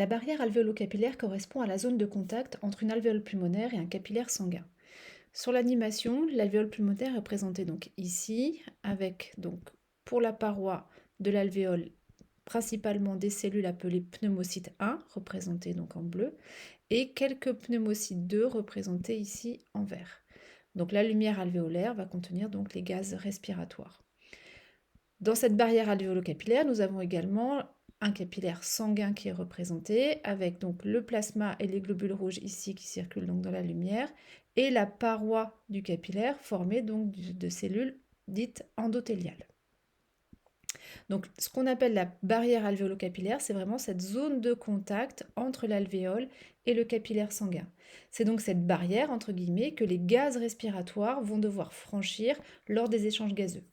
La barrière alvéolo-capillaire correspond à la zone de contact entre une alvéole pulmonaire et un capillaire sanguin. Sur l'animation, l'alvéole pulmonaire est présentée donc ici, avec donc pour la paroi de l'alvéole principalement des cellules appelées pneumocytes 1, représentées donc en bleu, et quelques pneumocytes 2 représentés ici en vert. Donc la lumière alvéolaire va contenir donc les gaz respiratoires. Dans cette barrière alvéolo-capillaire, nous avons également un capillaire sanguin qui est représenté avec donc le plasma et les globules rouges ici qui circulent donc dans la lumière et la paroi du capillaire formée donc de cellules dites endothéliales. Donc ce qu'on appelle la barrière alvéolo-capillaire, c'est vraiment cette zone de contact entre l'alvéole et le capillaire sanguin. C'est donc cette barrière entre guillemets que les gaz respiratoires vont devoir franchir lors des échanges gazeux.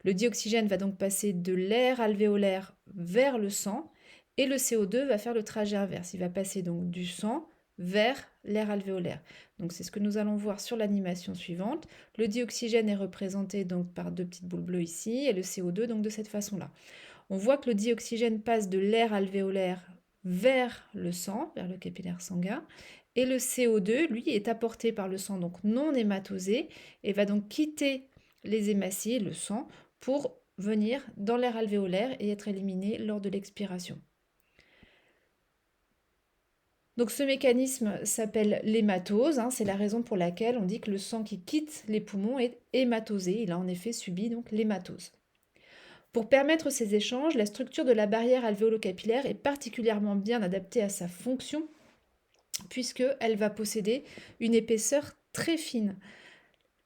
Le dioxygène va donc passer de l'air alvéolaire vers le sang et le CO2 va faire le trajet inverse. Il va passer donc du sang vers l'air alvéolaire. Donc c'est ce que nous allons voir sur l'animation suivante. Le dioxygène est représenté donc par deux petites boules bleues ici et le CO2 donc de cette façon-là. On voit que le dioxygène passe de l'air alvéolaire vers le sang, vers le capillaire sanguin, et le CO2, lui, est apporté par le sang donc non hématosé et va donc quitter les hématies, le sang, pour venir dans l'air alvéolaire et être éliminé lors de l'expiration. Donc ce mécanisme s'appelle l'hématose, c'est la raison pour laquelle on dit que le sang qui quitte les poumons est hématosé, il a en effet subi donc l'hématose. Pour permettre ces échanges, la structure de la barrière alvéolo-capillaire est particulièrement bien adaptée à sa fonction puisqu'elle va posséder une épaisseur très fine.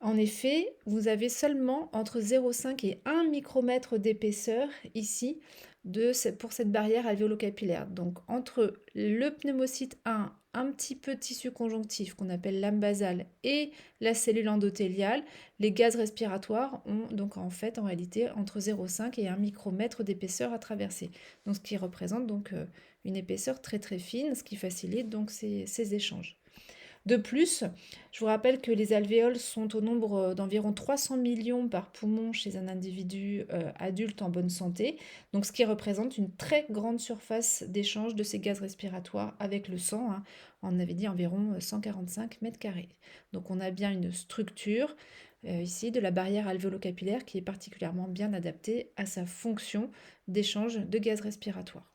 En effet, vous avez seulement entre 0,5 et 1 micromètre d'épaisseur ici pour cette barrière alvéolo-capillaire. Donc entre le pneumocyte 1, un petit peu de tissu conjonctif qu'on appelle lame basale et la cellule endothéliale, les gaz respiratoires ont donc en fait en réalité entre 0,5 et 1 micromètre d'épaisseur à traverser. Donc ce qui représente donc une épaisseur très très fine, ce qui facilite donc ces échanges. De plus, je vous rappelle que les alvéoles sont au nombre d'environ 300 millions par poumon chez un individu adulte en bonne santé, donc ce qui représente une très grande surface d'échange de ces gaz respiratoires avec le sang. On avait dit environ 145 mètres carrés. Donc on a bien une structure ici de la barrière alvéolo-capillaire qui est particulièrement bien adaptée à sa fonction d'échange de gaz respiratoires.